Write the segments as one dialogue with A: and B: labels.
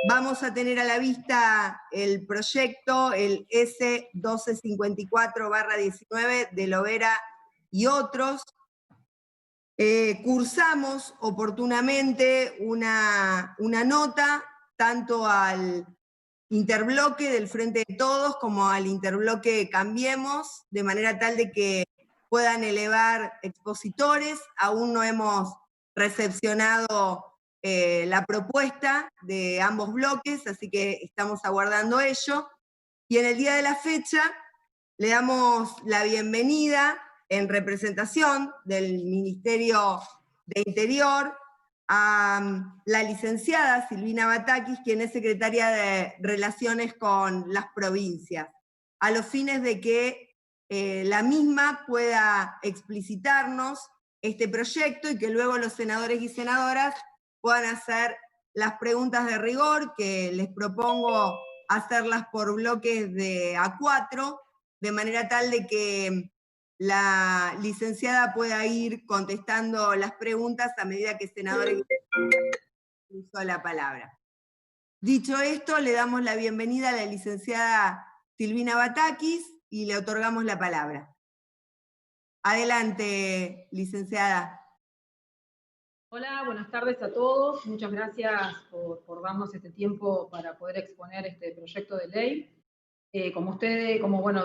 A: Vamos a tener a la vista el proyecto, el S1254/19 de Lovera y otros. Cursamos oportunamente una nota tanto al interbloque del Frente de Todos como al interbloque Cambiemos, de manera tal de que puedan elevar expositores. Aún no hemos recepcionado la propuesta de ambos bloques, así que estamos aguardando ello. Y en el día de la fecha le damos la bienvenida en representación del Ministerio de Interior a la licenciada Silvina Batakis, quien es secretaria de Relaciones con las provincias, a los fines de que la misma pueda explicitarnos este proyecto y que luego los senadores y senadoras puedan hacer las preguntas de rigor, que les propongo hacerlas por bloques de A4, de manera tal de que la licenciada pueda ir contestando las preguntas a medida que senadores uso la palabra. Dicho esto, le damos la bienvenida a la licenciada Silvina Batakis y le otorgamos la palabra. Adelante, licenciada.
B: Hola, buenas tardes a todos. Muchas gracias por darnos este tiempo para poder exponer este proyecto de ley. Como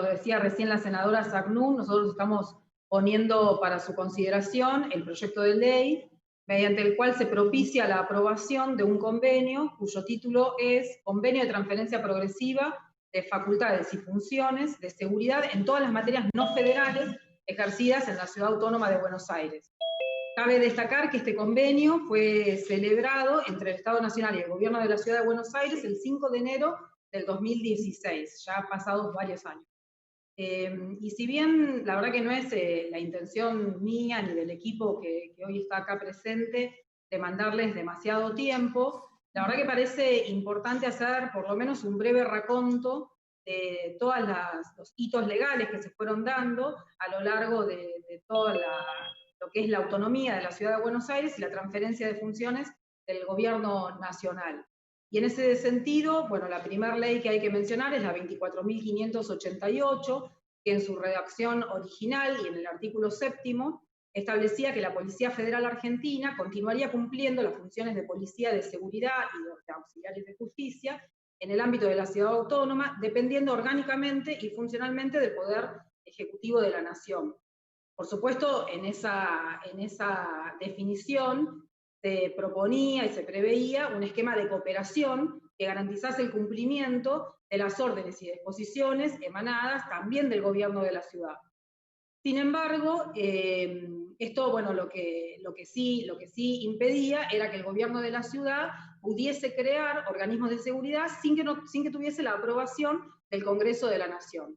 B: decía recién la senadora Zagnú, nosotros estamos poniendo para su consideración el proyecto de ley mediante el cual se propicia la aprobación de un convenio cuyo título es Convenio de Transferencia Progresiva de Facultades y Funciones de Seguridad en todas las materias no federales ejercidas en la Ciudad Autónoma de Buenos Aires. Cabe destacar que este convenio fue celebrado entre el Estado Nacional y el Gobierno de la Ciudad de Buenos Aires el 5 de enero del 2016, ya pasados varios años. Y si bien la verdad que no es la intención mía ni del equipo que hoy está acá presente de mandarles demasiado tiempo, la verdad que parece importante hacer por lo menos un breve raconto de todos los hitos legales que se fueron dando a lo largo de toda lo que es la autonomía de la Ciudad de Buenos Aires y la transferencia de funciones del gobierno nacional. Y en ese sentido, bueno, la primera ley que hay que mencionar es la 24.588, que en su redacción original y en el artículo 7º establecía que la Policía Federal Argentina continuaría cumpliendo las funciones de policía de seguridad y de auxiliares de justicia en el ámbito de la ciudad autónoma, dependiendo orgánicamente y funcionalmente del Poder Ejecutivo de la Nación. Por supuesto, en esa definición se proponía y se preveía un esquema de cooperación que garantizase el cumplimiento de las órdenes y disposiciones emanadas también del gobierno de la ciudad. Sin embargo, esto, bueno, lo que sí impedía era que el gobierno de la ciudad pudiese crear organismos de seguridad sin que tuviese la aprobación del Congreso de la Nación.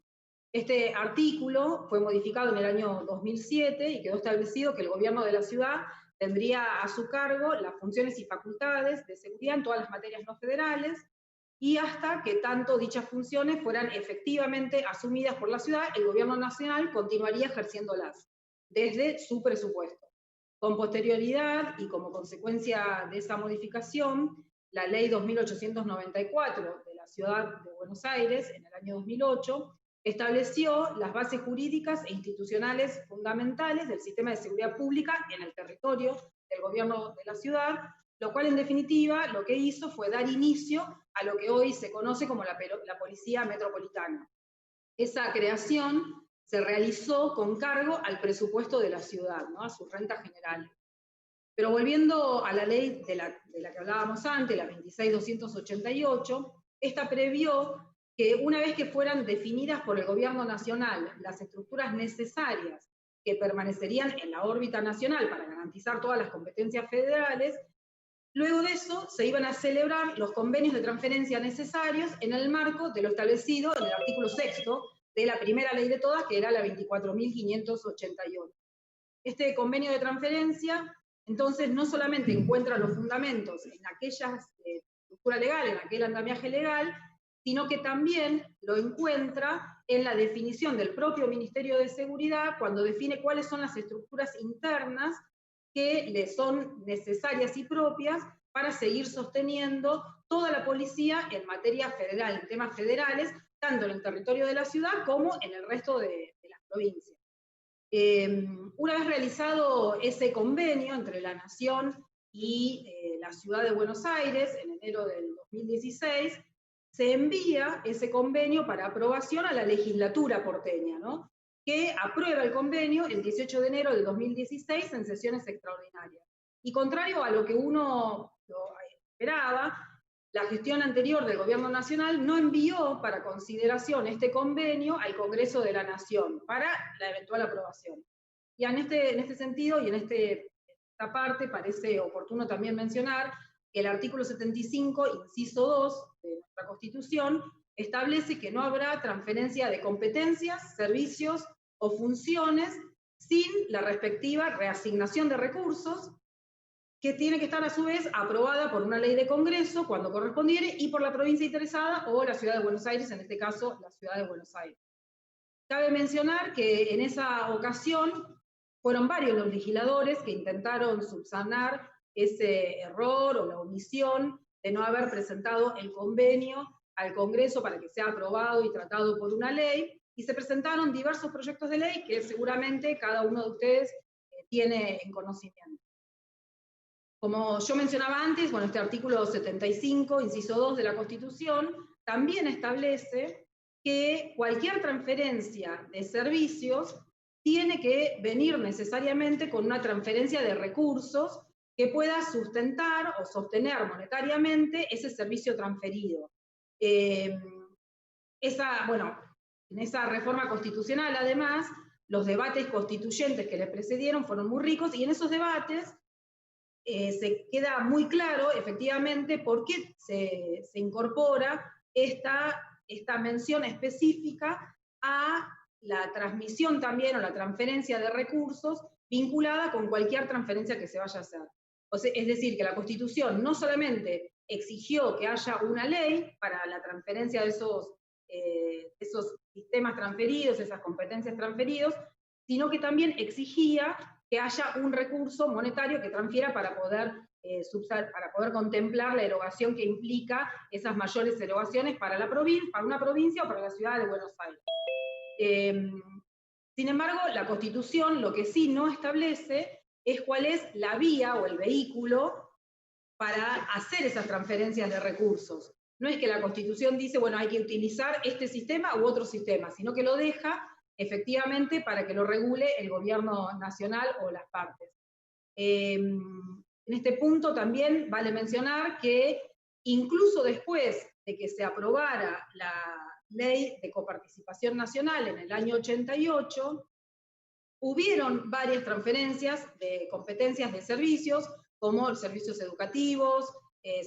B: Este artículo fue modificado en el año 2007 y quedó establecido que el gobierno de la ciudad tendría a su cargo las funciones y facultades de seguridad en todas las materias no federales, y hasta que tanto dichas funciones fueran efectivamente asumidas por la ciudad, el gobierno nacional continuaría ejerciéndolas desde su presupuesto. Con posterioridad y como consecuencia de esa modificación, la ley 2894 de la Ciudad de Buenos Aires, en el año 2008, estableció las bases jurídicas e institucionales fundamentales del sistema de seguridad pública en el territorio del gobierno de la ciudad, lo cual en definitiva lo que hizo fue dar inicio a lo que hoy se conoce como la Policía Metropolitana. Esa creación se realizó con cargo al presupuesto de la ciudad, ¿no? A sus rentas generales. Pero volviendo a la ley de la que hablábamos antes, la 26.288, esta previó que una vez que fueran definidas por el gobierno nacional las estructuras necesarias que permanecerían en la órbita nacional para garantizar todas las competencias federales, luego de eso se iban a celebrar los convenios de transferencia necesarios en el marco de lo establecido en el artículo 6º de la primera ley de todas, que era la 24.588. Este convenio de transferencia, entonces, no solamente encuentra los fundamentos en aquella estructura legal, en aquel andamiaje legal, sino que también lo encuentra en la definición del propio Ministerio de Seguridad cuando define cuáles son las estructuras internas que le son necesarias y propias para seguir sosteniendo toda la policía en materia federal, en temas federales, tanto en el territorio de la ciudad como en el resto de las provincias. Una vez realizado ese convenio entre la Nación y la Ciudad de Buenos Aires, en enero del 2016, se envía ese convenio para aprobación a la legislatura porteña, ¿no?, que aprueba el convenio el 18 de enero del 2016 en sesiones extraordinarias. Y contrario a lo que uno esperaba, la gestión anterior del Gobierno Nacional no envió para consideración este convenio al Congreso de la Nación para la eventual aprobación. Y en este sentido, y en esta parte, parece oportuno también mencionar que el artículo 75, inciso 2 de nuestra Constitución, establece que no habrá transferencia de competencias, servicios o funciones sin la respectiva reasignación de recursos, que tiene que estar a su vez aprobada por una ley de Congreso cuando correspondiere y por la provincia interesada o la Ciudad de Buenos Aires, en este caso la Ciudad de Buenos Aires. Cabe mencionar que en esa ocasión fueron varios los legisladores que intentaron subsanar ese error o la omisión de no haber presentado el convenio al Congreso para que sea aprobado y tratado por una ley, y se presentaron diversos proyectos de ley que seguramente cada uno de ustedes tiene en conocimiento. Como yo mencionaba antes, bueno, este artículo 75, inciso 2 de la Constitución, también establece que cualquier transferencia de servicios tiene que venir necesariamente con una transferencia de recursos que pueda sustentar o sostener monetariamente ese servicio transferido. En esa reforma constitucional, además, los debates constituyentes que le precedieron fueron muy ricos, y en esos debates se queda muy claro, efectivamente, por qué se incorpora esta mención específica a la transmisión también, o la transferencia de recursos, vinculada con cualquier transferencia que se vaya a hacer. O sea, es decir, que la Constitución no solamente exigió que haya una ley para la transferencia de esos sistemas transferidos, esas competencias transferidos, sino que también exigía que haya un recurso monetario que transfiera para poder contemplar la erogación que implica esas mayores erogaciones para una provincia o para la Ciudad de Buenos Aires. Sin embargo, la Constitución lo que sí no establece es cuál es la vía o el vehículo para hacer esas transferencias de recursos. No es que la Constitución dice, bueno, hay que utilizar este sistema u otro sistema, sino que lo deja efectivamente para que lo regule el Gobierno Nacional o las partes. En este punto también vale mencionar que incluso después de que se aprobara la Ley de Coparticipación Nacional en el año 88, hubieron varias transferencias de competencias de servicios, como servicios educativos,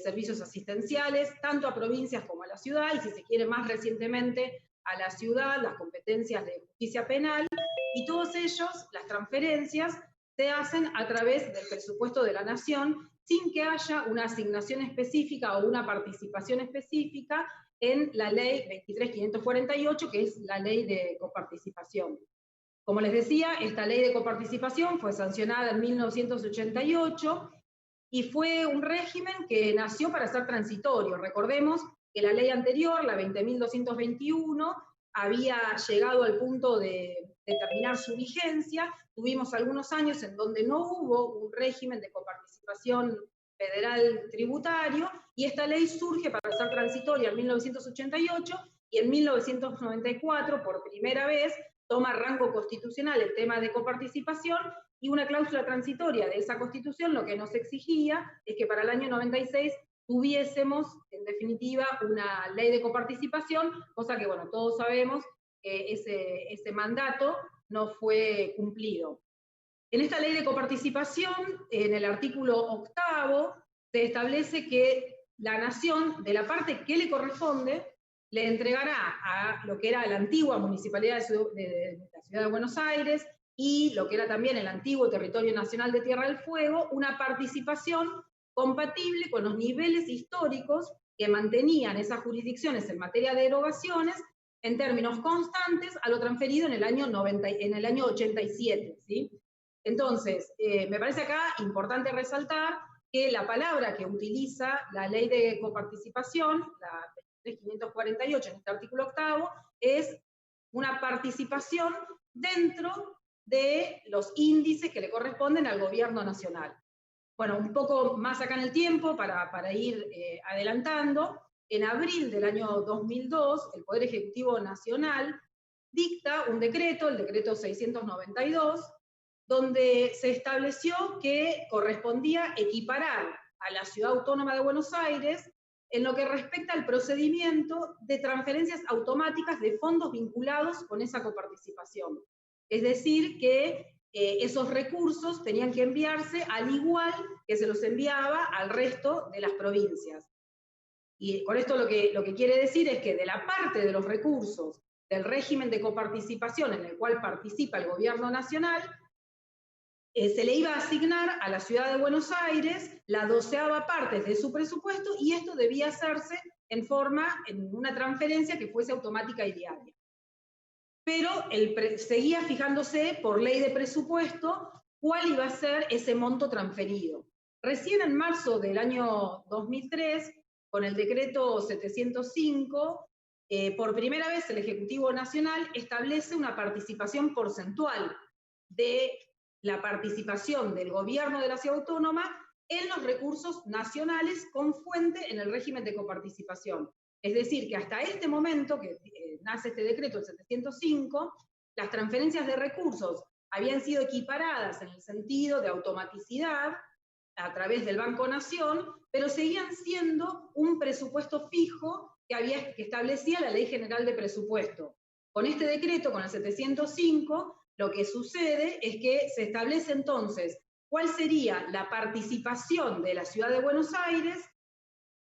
B: servicios asistenciales, tanto a provincias como a la ciudad, y si se quiere más recientemente a la ciudad, las competencias de justicia penal, y todos ellos, las transferencias, se hacen a través del presupuesto de la Nación, sin que haya una asignación específica o una participación específica en la ley 23.548, que es la ley de coparticipación. Como les decía, esta ley de coparticipación fue sancionada en 1988 y fue un régimen que nació para ser transitorio. Recordemos que la ley anterior, la 20.221, había llegado al punto de terminar su vigencia. Tuvimos algunos años en donde no hubo un régimen de coparticipación federal tributario, y esta ley surge para ser transitoria en 1988, y en 1994, por primera vez, toma rango constitucional el tema de coparticipación, y una cláusula transitoria de esa Constitución lo que nos exigía es que para el año 96 tuviésemos, en definitiva, una ley de coparticipación, cosa que, bueno, todos sabemos que ese mandato no fue cumplido. En esta ley de coparticipación, en el artículo 8, se establece que la Nación, de la parte que le corresponde, le entregará a lo que era la antigua Municipalidad de la Ciudad de Buenos Aires y lo que era también el antiguo Territorio Nacional de Tierra del Fuego, una participación compatible con los niveles históricos que mantenían esas jurisdicciones en materia de erogaciones en términos constantes a lo transferido en el año 87, ¿sí? Entonces, me parece acá importante resaltar que la palabra que utiliza la ley de coparticipación, la 23548 en este artículo 8, es una participación dentro de los índices que le corresponden al gobierno nacional. Bueno, un poco más acá en el tiempo, para ir adelantando, en abril del año 2002, el Poder Ejecutivo Nacional dicta un decreto, el decreto 692, donde se estableció que correspondía equiparar a la Ciudad Autónoma de Buenos Aires en lo que respecta al procedimiento de transferencias automáticas de fondos vinculados con esa coparticipación. Es decir, que esos recursos tenían que enviarse al igual que se los enviaba al resto de las provincias. Y con esto lo que quiere decir es que de la parte de los recursos del régimen de coparticipación en el cual participa el gobierno nacional, se le iba a asignar a la Ciudad de Buenos Aires la 12ª parte de su presupuesto, y esto debía hacerse en una transferencia que fuese automática y diaria. Pero seguía fijándose por ley de presupuesto cuál iba a ser ese monto transferido. Recién en marzo del año 2003, con el decreto 705, por primera vez el Ejecutivo Nacional establece una participación porcentual de la participación del gobierno de la Ciudad Autónoma en los recursos nacionales con fuente en el régimen de coparticipación. Es decir, que hasta este momento, que nace este decreto, el 705, las transferencias de recursos habían sido equiparadas en el sentido de automaticidad a través del Banco Nación, pero seguían siendo un presupuesto fijo que establecía la Ley General de Presupuesto. Con este decreto, con el 705, lo que sucede es que se establece entonces cuál sería la participación de la Ciudad de Buenos Aires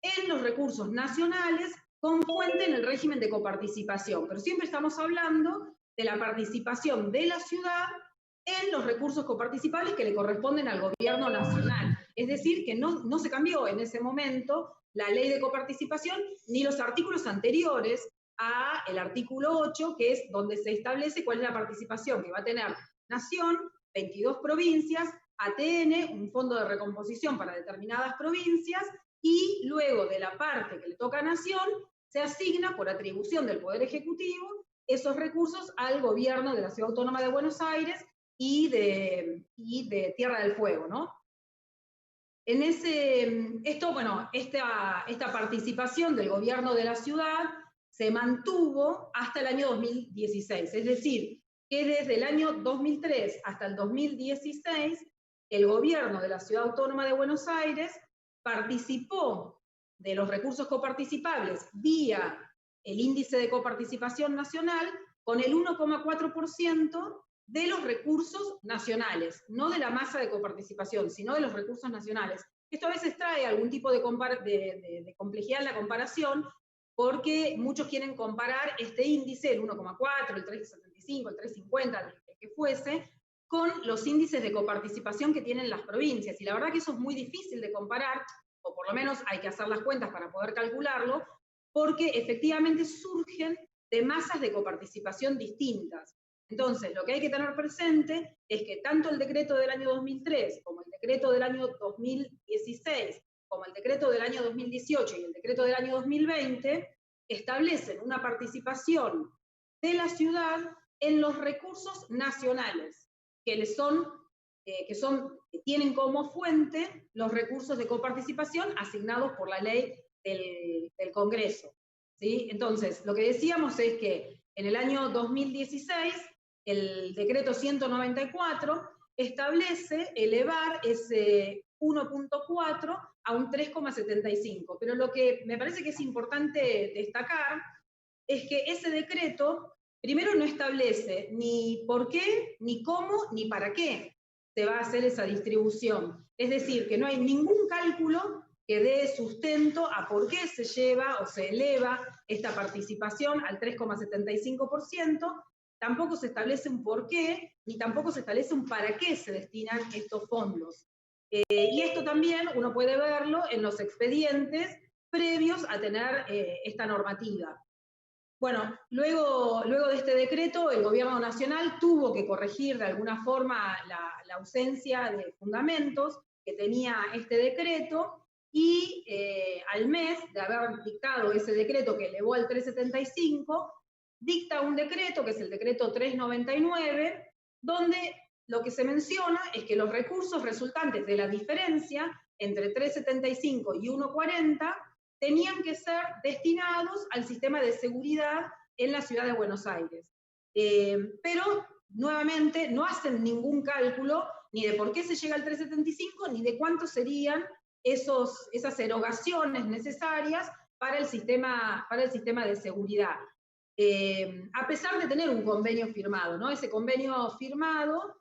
B: en los recursos nacionales con fuente en el régimen de coparticipación. Pero siempre estamos hablando de la participación de la ciudad en los recursos coparticipables que le corresponden al gobierno nacional. Es decir, que no se cambió en ese momento la ley de coparticipación ni los artículos anteriores al artículo 8, que es donde se establece cuál es la participación que va a tener Nación, 22 provincias, ATN, un fondo de recomposición para determinadas provincias, y luego de la parte que le toca a Nación, se asigna por atribución del Poder Ejecutivo esos recursos al gobierno de la Ciudad Autónoma de Buenos Aires y de Tierra del Fuego, ¿no? Esta participación del gobierno de la ciudad se mantuvo hasta el año 2016, es decir, que desde el año 2003 hasta el 2016, el gobierno de la Ciudad Autónoma de Buenos Aires participó de los recursos coparticipables vía el índice de coparticipación nacional con el 1,4% de los recursos nacionales, no de la masa de coparticipación, sino de los recursos nacionales. Esto a veces trae algún tipo de complejidad en la comparación, porque muchos quieren comparar este índice, el 1,4, el 3,75, el 3,50, el que fuese, con los índices de coparticipación que tienen las provincias. Y la verdad que eso es muy difícil de comparar, o por lo menos hay que hacer las cuentas para poder calcularlo, porque efectivamente surgen de masas de coparticipación distintas. Entonces, lo que hay que tener presente es que tanto el decreto del año 2003, como el decreto del año 2016, como el decreto del año 2018 y el decreto del año 2020, establecen una participación de la ciudad en los recursos nacionales, que tienen como fuente los recursos de coparticipación asignados por la ley del Congreso, ¿sí? Entonces, lo que decíamos es que en el año 2016, el decreto 194 establece elevar ese 1,4 a un 3,75. Pero lo que me parece que es importante destacar es que ese decreto, primero, no establece ni por qué, ni cómo, ni para qué se va a hacer esa distribución. Es decir, que no hay ningún cálculo que dé sustento a por qué se lleva o se eleva esta participación al 3,75%, tampoco se establece un por qué, ni tampoco se establece un para qué se destinan estos fondos. Y esto también uno puede verlo en los expedientes previos a tener esta normativa. Bueno, luego de este decreto, el gobierno nacional tuvo que corregir de alguna forma la ausencia de fundamentos que tenía este decreto, y al mes de haber dictado ese decreto que elevó al 375, dicta un decreto, que es el decreto 399, donde lo que se menciona es que los recursos resultantes de la diferencia entre 375 y 140 tenían que ser destinados al sistema de seguridad en la ciudad de Buenos Aires. Pero, nuevamente, no hacen ningún cálculo ni de por qué se llega al 375, ni de cuántos serían esas erogaciones necesarias para el sistema de seguridad. A pesar de tener un convenio firmado, ¿no? Ese convenio firmado,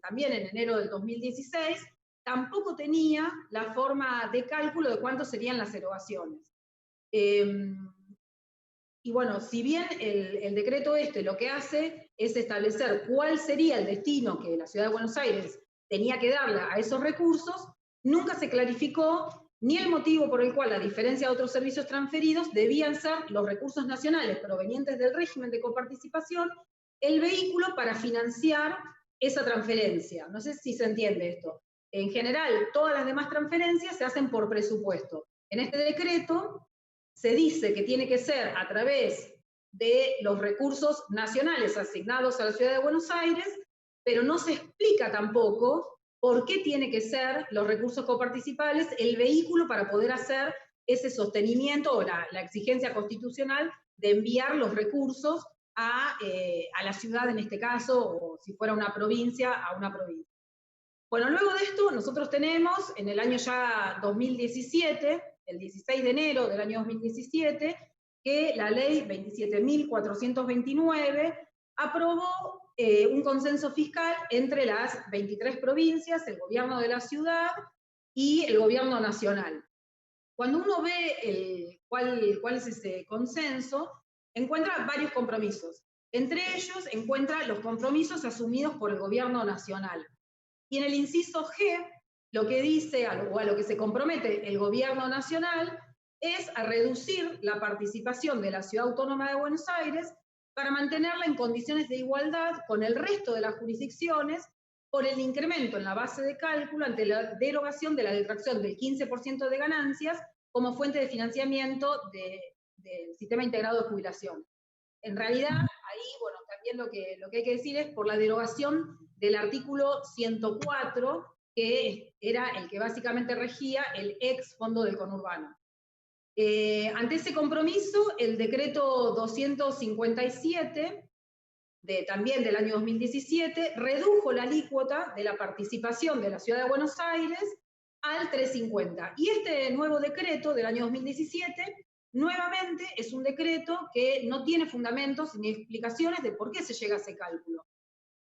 B: también en enero del 2016, tampoco tenía la forma de cálculo de cuántos serían las erogaciones. Y bueno, si bien el decreto lo que hace es establecer cuál sería el destino que la Ciudad de Buenos Aires tenía que darle a esos recursos, nunca se clarificó ni el motivo por el cual, a diferencia de otros servicios transferidos, debían ser los recursos nacionales provenientes del régimen de coparticipación el vehículo para financiar esa transferencia. No sé si se entiende esto. En general, todas las demás transferencias se hacen por presupuesto. En este decreto se dice que tiene que ser a través de los recursos nacionales asignados a la Ciudad de Buenos Aires, pero no se explica tampoco por qué tiene que ser los recursos coparticipables el vehículo para poder hacer ese sostenimiento o la exigencia constitucional de enviar los recursos a la ciudad en este caso, o si fuera una provincia, a una provincia. Bueno, luego de esto nosotros tenemos en el año ya 2017, el 16 de enero del año 2017, que la ley 27.429 aprobó un consenso fiscal entre las 23 provincias, el gobierno de la ciudad y el gobierno nacional. Cuando uno ve cuál es ese consenso, encuentra varios compromisos. Entre ellos encuentra los compromisos asumidos por el gobierno nacional. Y en el inciso G, lo que dice, o a lo que se compromete el gobierno nacional, es a reducir la participación de la Ciudad Autónoma de Buenos Aires para mantenerla en condiciones de igualdad con el resto de las jurisdicciones por el incremento en la base de cálculo ante la derogación de la detracción del 15% de ganancias como fuente de financiamiento del sistema integrado de jubilación. En realidad, ahí, bueno, también lo que hay que decir es por la derogación del artículo 104, que era el que básicamente regía el ex fondo del conurbano. Ante ese compromiso, el decreto 257, también del año 2017, redujo la alícuota de la participación de la Ciudad de Buenos Aires al 350. Y este nuevo decreto del año 2017, nuevamente, es un decreto que no tiene fundamentos ni explicaciones de por qué se llega a ese cálculo.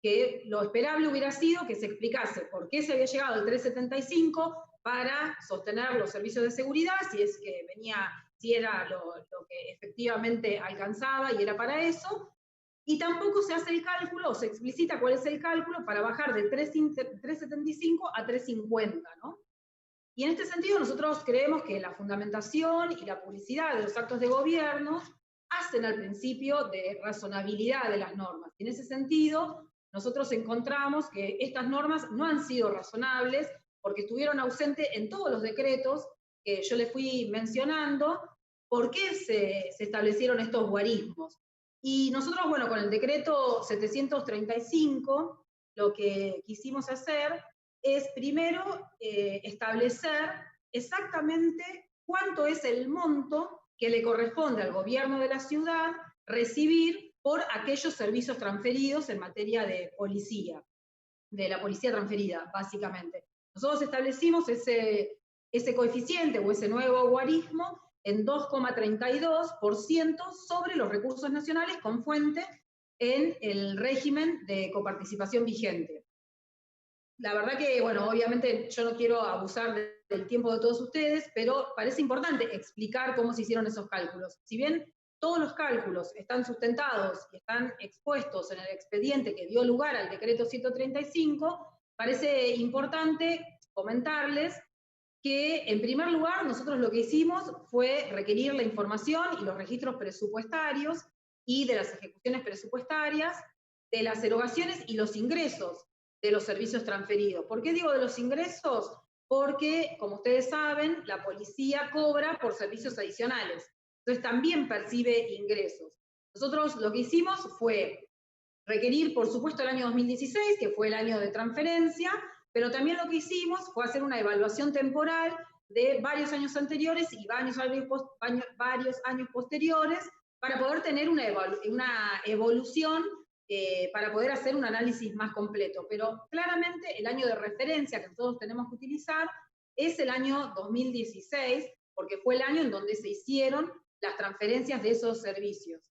B: Que lo esperable hubiera sido que se explicase por qué se había llegado al 375 para sostener los servicios de seguridad, si era lo que efectivamente alcanzaba y era para eso, y tampoco se hace el cálculo, o se explicita cuál es el cálculo para bajar de 375 a 350, ¿no? Y en este sentido nosotros creemos que la fundamentación y la publicidad de los actos de gobierno hacen al principio de razonabilidad de las normas. Y en ese sentido, nosotros encontramos que estas normas no han sido razonables porque estuvieron ausentes en todos los decretos que yo les fui mencionando. ¿Por qué se establecieron estos guarismos? Y nosotros, bueno, con el decreto 735, lo que quisimos hacer es primero establecer exactamente cuánto es el monto que le corresponde al gobierno de la ciudad recibir por aquellos servicios transferidos en materia de policía, de la policía transferida, básicamente. Nosotros establecimos ese coeficiente o ese nuevo guarismo en 2,32% sobre los recursos nacionales con fuente en el régimen de coparticipación vigente. La verdad que, bueno, obviamente yo no quiero abusar del tiempo de todos ustedes, pero parece importante explicar cómo se hicieron esos cálculos. Si bien todos los cálculos están sustentados y están expuestos en el expediente que dio lugar al decreto 135, parece importante comentarles que, en primer lugar, nosotros lo que hicimos fue requerir la información y los registros presupuestarios y de las ejecuciones presupuestarias, de las erogaciones y los ingresos de los servicios transferidos. ¿Por qué digo de los ingresos? porque, como ustedes saben, la policía cobra por servicios adicionales, entonces también percibe ingresos. Nosotros lo que hicimos fue requerir, por supuesto, el año 2016, que fue el año de transferencia, pero también lo que hicimos fue hacer una evaluación temporal de varios años anteriores y varios años posteriores para poder tener una evolución, para poder hacer un análisis más completo. Pero claramente el año de referencia que nosotros tenemos que utilizar es el año 2016, porque fue el año en donde se hicieron las transferencias de esos servicios.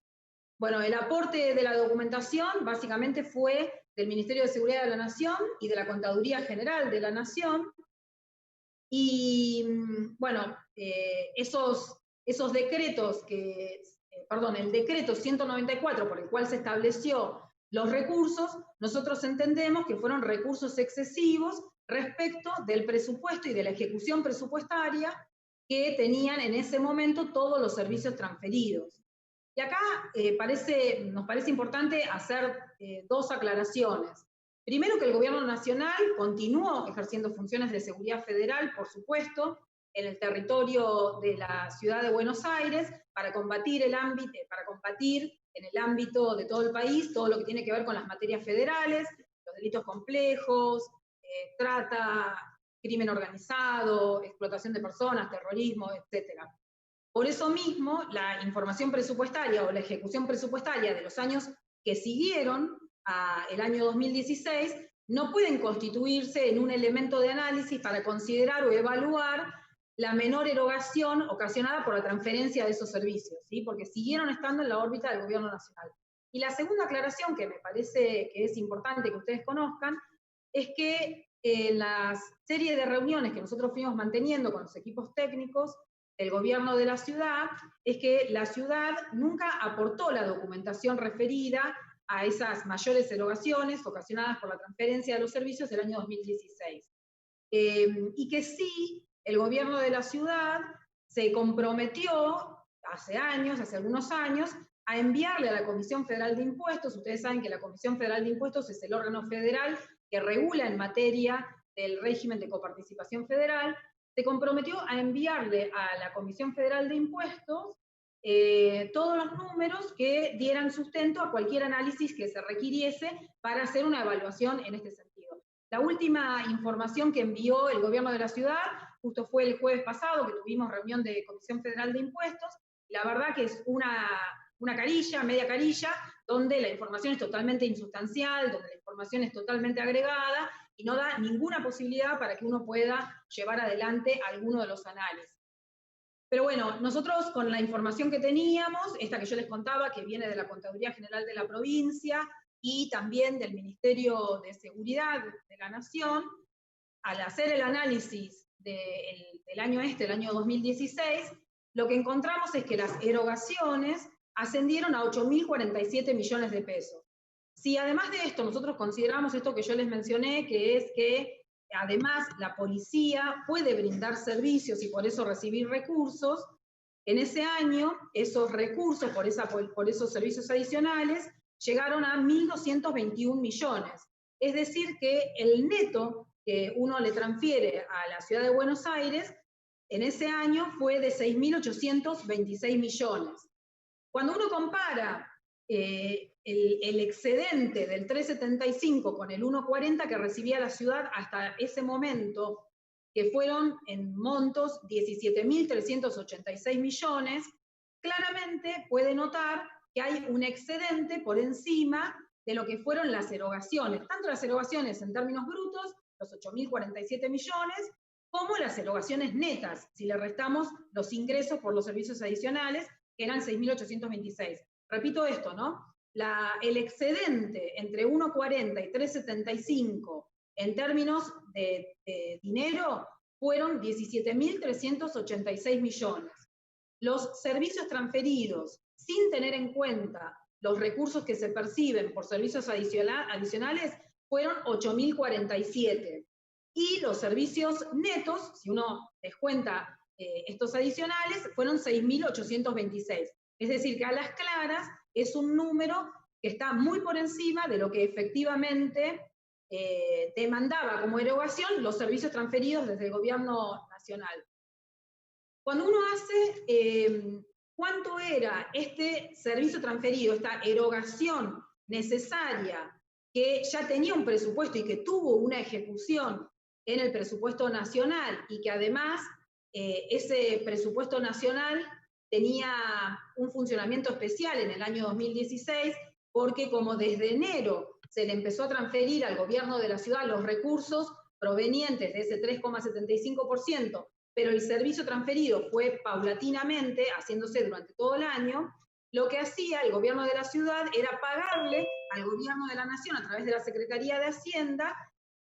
B: Bueno, el aporte de la documentación básicamente fue del Ministerio de Seguridad de la Nación y de la Contaduría General de la Nación. Y bueno, esos decretos el decreto 194 por el cual se estableció los recursos, nosotros entendemos que fueron recursos excesivos respecto del presupuesto y de la ejecución presupuestaria que tenían en ese momento todos los servicios transferidos. Y acá nos parece importante hacer dos aclaraciones. Primero, que el Gobierno Nacional continuó ejerciendo funciones de seguridad federal, por supuesto, en el territorio de la ciudad de Buenos Aires, para combatir en el ámbito de todo el país todo lo que tiene que ver con las materias federales, los delitos complejos, trata, crimen organizado, explotación de personas, terrorismo, etc. Por eso mismo, la información presupuestaria o la ejecución presupuestaria de los años que siguieron al año 2016 no pueden constituirse en un elemento de análisis para considerar o evaluar la menor erogación ocasionada por la transferencia de esos servicios, ¿sí? Porque siguieron estando en la órbita del Gobierno Nacional. Y la segunda aclaración que me parece que es importante que ustedes conozcan es que en la serie de reuniones que nosotros fuimos manteniendo con los equipos técnicos del gobierno de la ciudad, es que la ciudad nunca aportó la documentación referida a esas mayores erogaciones ocasionadas por la transferencia de los servicios del año 2016. Y que sí, el gobierno de la ciudad se comprometió hace algunos años, a enviarle a la Comisión Federal de Impuestos. Ustedes saben que la Comisión Federal de Impuestos es el órgano federal que regula en materia del régimen de coparticipación federal. Se comprometió a enviarle a la Comisión Federal de Impuestos todos los números que dieran sustento a cualquier análisis que se requiriese para hacer una evaluación en este sentido. La última información que envió el gobierno de la ciudad justo fue el jueves pasado, que tuvimos reunión de Comisión Federal de Impuestos. La verdad que es una carilla, media carilla, donde la información es totalmente insustancial, donde la información es totalmente agregada, y no da ninguna posibilidad para que uno pueda llevar adelante alguno de los análisis. Pero bueno, nosotros con la información que teníamos, esta que yo les contaba, que viene de la Contaduría General de la provincia y también del Ministerio de Seguridad de la Nación, al hacer el análisis del año el año 2016, lo que encontramos es que las erogaciones ascendieron a 8.047 millones de pesos. Si además de esto nosotros consideramos esto que yo les mencioné, que es que además la policía puede brindar servicios y por eso recibir recursos, en ese año esos recursos por esos servicios adicionales llegaron a 1.221 millones. Es decir que el neto que uno le transfiere a la ciudad de Buenos Aires en ese año fue de 6.826 millones. Cuando uno compara el excedente del 375 con el 140 que recibía la ciudad hasta ese momento, que fueron en montos 17.386 millones, claramente puede notar que hay un excedente por encima de lo que fueron las erogaciones, tanto las erogaciones en términos brutos, los 8.047 millones, como las erogaciones netas, si le restamos los ingresos por los servicios adicionales, que eran 6.826. Repito esto, ¿no? El excedente entre 1.40 y 3.75 en términos de dinero fueron 17.386 millones. Los servicios transferidos, sin tener en cuenta los recursos que se perciben por servicios adicionales, fueron 8.047. Y los servicios netos, si uno descuenta estos adicionales, fueron 6.826. Es decir, que a las claras es un número que está muy por encima de lo que efectivamente demandaba como erogación los servicios transferidos desde el gobierno nacional. Cuando uno hace cuánto era este servicio transferido, esta erogación necesaria, que ya tenía un presupuesto y que tuvo una ejecución en el presupuesto nacional, y que además ese presupuesto nacional tenía un funcionamiento especial en el año 2016, porque como desde enero se le empezó a transferir al gobierno de la ciudad los recursos provenientes de ese 3,75%, pero el servicio transferido fue paulatinamente, haciéndose durante todo el año, lo que hacía el gobierno de la ciudad era pagarle al gobierno de la nación, a través de la Secretaría de Hacienda,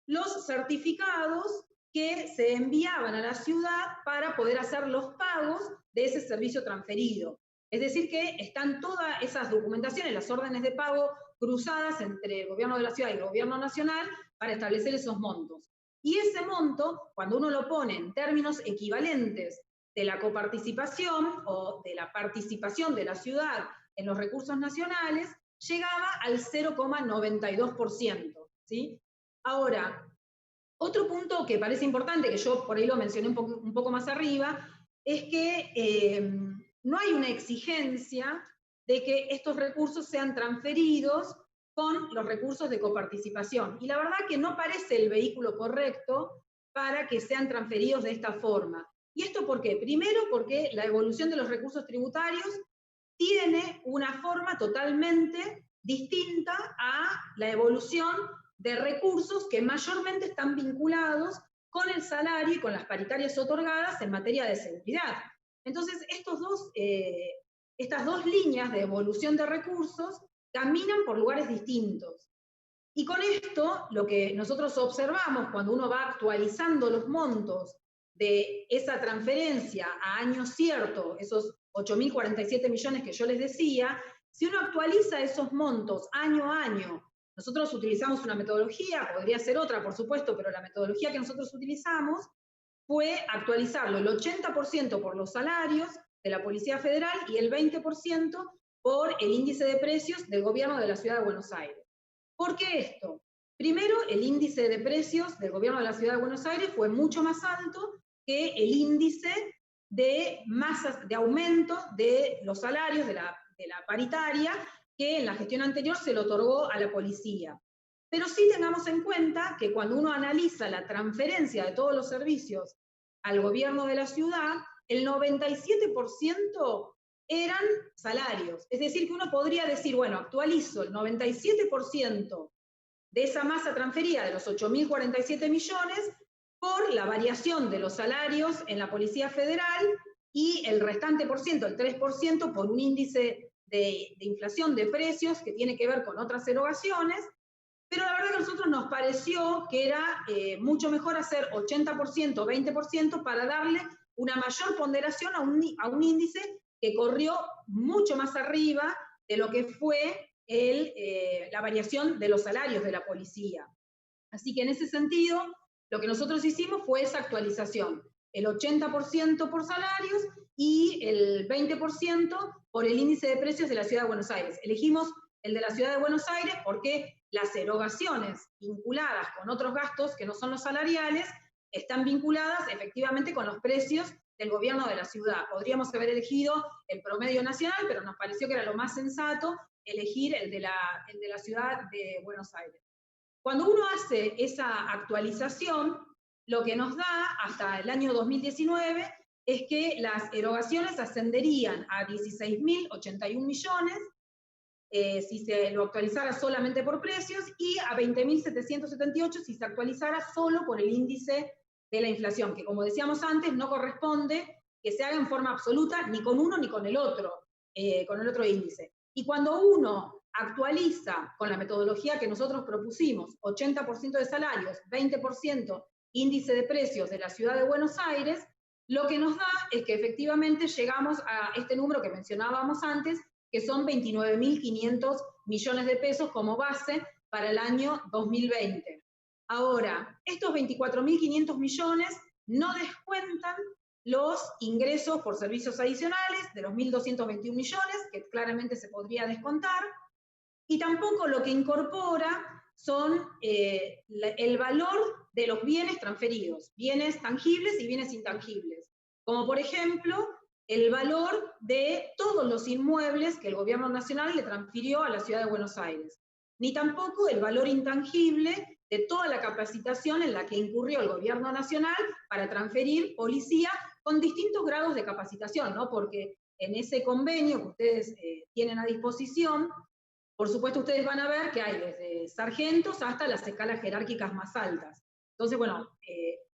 B: los certificados que se enviaban a la ciudad para poder hacer los pagos de ese servicio transferido. Es decir, que están todas esas documentaciones, las órdenes de pago cruzadas entre el gobierno de la ciudad y el gobierno nacional para establecer esos montos. Y ese monto, cuando uno lo pone en términos equivalentes de la coparticipación o de la participación de la ciudad en los recursos nacionales, llegaba al 0,92%, ¿sí? Ahora, otro punto que parece importante, que yo por ahí lo mencioné un poco más arriba, es que no hay una exigencia de que estos recursos sean transferidos con los recursos de coparticipación. Y la verdad que no parece el vehículo correcto para que sean transferidos de esta forma. ¿Y esto por qué? Primero, porque la evolución de los recursos tributarios tiene una forma totalmente distinta a la evolución de recursos que mayormente están vinculados con el salario y con las paritarias otorgadas en materia de seguridad. Entonces, estas dos líneas de evolución de recursos caminan por lugares distintos. Y con esto, lo que nosotros observamos cuando uno va actualizando los montos de esa transferencia a año cierto, esos 8.047 millones que yo les decía, si uno actualiza esos montos año a año, nosotros utilizamos una metodología, podría ser otra, por supuesto, pero la metodología que nosotros utilizamos fue actualizarlo el 80% por los salarios de la Policía Federal y el 20% por el índice de precios del gobierno de la Ciudad de Buenos Aires. ¿Por qué esto? Primero, el índice de precios del gobierno de la Ciudad de Buenos Aires fue mucho más alto que el índice de masas de aumento de los salarios de la paritaria, que en la gestión anterior se le otorgó a la policía. Pero sí tengamos en cuenta que cuando uno analiza la transferencia de todos los servicios al gobierno de la ciudad, el 97% eran salarios. Es decir, que uno podría decir, bueno, actualizo el 97% de esa masa transferida de los 8.047 millones por la variación de los salarios en la Policía Federal y el restante por ciento, el 3%, por un índice de inflación de precios que tiene que ver con otras erogaciones, pero la verdad que a nosotros nos pareció que era mucho mejor hacer 80%, 20% para darle una mayor ponderación a un índice que corrió mucho más arriba de lo que fue la variación de los salarios de la policía. Así que en ese sentido, lo que nosotros hicimos fue esa actualización, el 80% por salarios y el 20% por el índice de precios de la Ciudad de Buenos Aires. Elegimos el de la Ciudad de Buenos Aires porque las erogaciones vinculadas con otros gastos que no son los salariales están vinculadas efectivamente con los precios del gobierno de la ciudad. Podríamos haber elegido el promedio nacional, pero nos pareció que era lo más sensato elegir el de la Ciudad de Buenos Aires. Cuando uno hace esa actualización, lo que nos da hasta el año 2019 es que las erogaciones ascenderían a 16.081 millones, si se lo actualizara solamente por precios, y a 20.778 si se actualizara solo por el índice de la inflación, que como decíamos antes, no corresponde que se haga en forma absoluta ni con uno ni con el otro índice. Y cuando uno actualiza con la metodología que nosotros propusimos, 80% de salarios, 20% índice de precios de la Ciudad de Buenos Aires, lo que nos da es que efectivamente llegamos a este número que mencionábamos antes, que son 29.500 millones de pesos como base para el año 2020. Ahora, estos 24.500 millones no descuentan los ingresos por servicios adicionales de los 1.221 millones, que claramente se podría descontar, y tampoco lo que incorpora son el valor de los bienes transferidos, bienes tangibles y bienes intangibles. Como por ejemplo, el valor de todos los inmuebles que el gobierno nacional le transfirió a la ciudad de Buenos Aires. Ni tampoco el valor intangible de toda la capacitación en la que incurrió el gobierno nacional para transferir policía con distintos grados de capacitación, ¿no? Porque en ese convenio que ustedes tienen a disposición, por supuesto ustedes van a ver que hay desde sargentos hasta las escalas jerárquicas más altas. Entonces, bueno,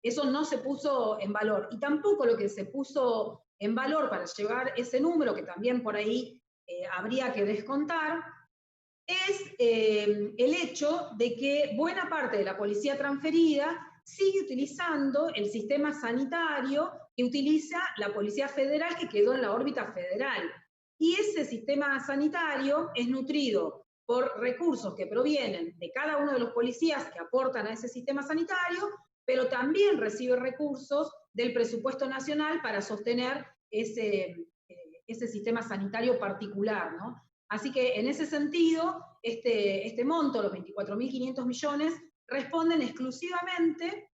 B: eso no se puso en valor. Y tampoco lo que se puso en valor para llevar ese número, que también por ahí habría que descontar, es el hecho de que buena parte de la policía transferida sigue utilizando el sistema sanitario que utiliza la Policía Federal, que quedó en la órbita federal. Y ese sistema sanitario es nutrido por recursos que provienen de cada uno de los policías que aportan a ese sistema sanitario, pero también recibe recursos del presupuesto nacional para sostener ese sistema sanitario particular, ¿no? Así que en ese sentido, este monto, los 24.500 millones, responden exclusivamente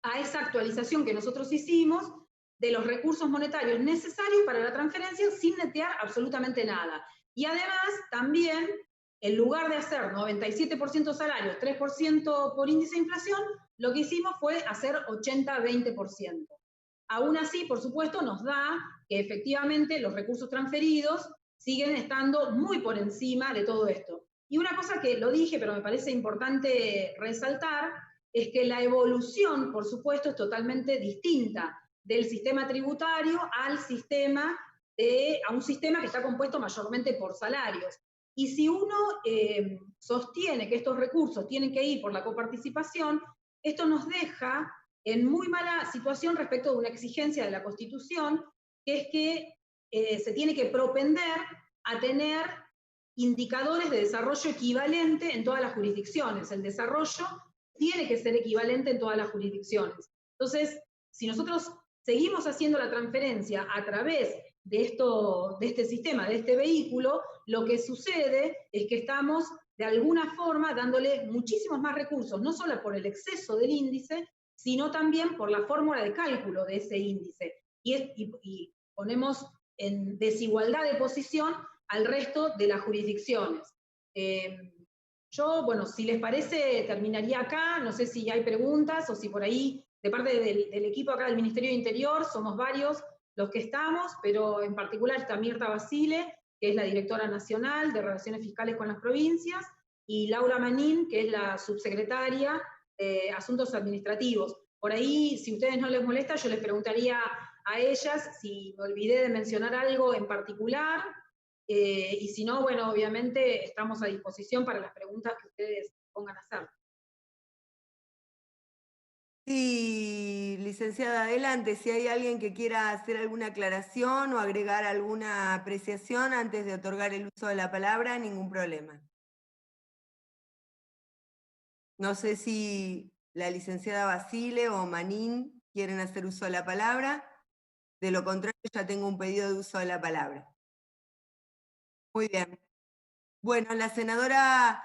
B: a esa actualización que nosotros hicimos de los recursos monetarios necesarios para la transferencia sin netear absolutamente nada. Y además, también, en lugar de hacer 97% salarios, 3% por índice de inflación, lo que hicimos fue hacer 80-20%. Aún así, por supuesto, nos da que efectivamente los recursos transferidos siguen estando muy por encima de todo esto. Y una cosa que lo dije, pero me parece importante resaltar, es que la evolución, por supuesto, es totalmente distinta del sistema tributario a un sistema que está compuesto mayormente por salarios. Y si uno sostiene que estos recursos tienen que ir por la coparticipación, esto nos deja en muy mala situación respecto de una exigencia de la Constitución, que es que se tiene que propender a tener indicadores de desarrollo equivalente en todas las jurisdicciones. El desarrollo tiene que ser equivalente en todas las jurisdicciones. Entonces, si nosotros seguimos haciendo la transferencia a través de este sistema, de este vehículo, lo que sucede es que estamos de alguna forma dándole muchísimos más recursos, no solo por el exceso del índice, sino también por la fórmula de cálculo de ese índice. Y ponemos en desigualdad de posición al resto de las jurisdicciones. Yo, bueno, si les parece, terminaría acá. No sé si hay preguntas o si por ahí, de parte del equipo acá del Ministerio de Interior, somos varios los que estamos, pero en particular está Mirta Basile, que es la directora nacional de Relaciones Fiscales con las provincias, y Laura Manín, que es la subsecretaria de Asuntos Administrativos. Por ahí, si a ustedes no les molesta, yo les preguntaría a ellas si me olvidé de mencionar algo en particular, y si no, bueno, obviamente estamos a disposición para las preguntas que ustedes pongan a hacer.
A: Sí, licenciada, adelante. Si hay alguien que quiera hacer alguna aclaración o agregar alguna apreciación antes de otorgar el uso de la palabra, ningún problema. No sé si la licenciada Basile o Manín quieren hacer uso de la palabra. De lo contrario, ya tengo un pedido de uso de la palabra. Muy bien. Bueno, la senadora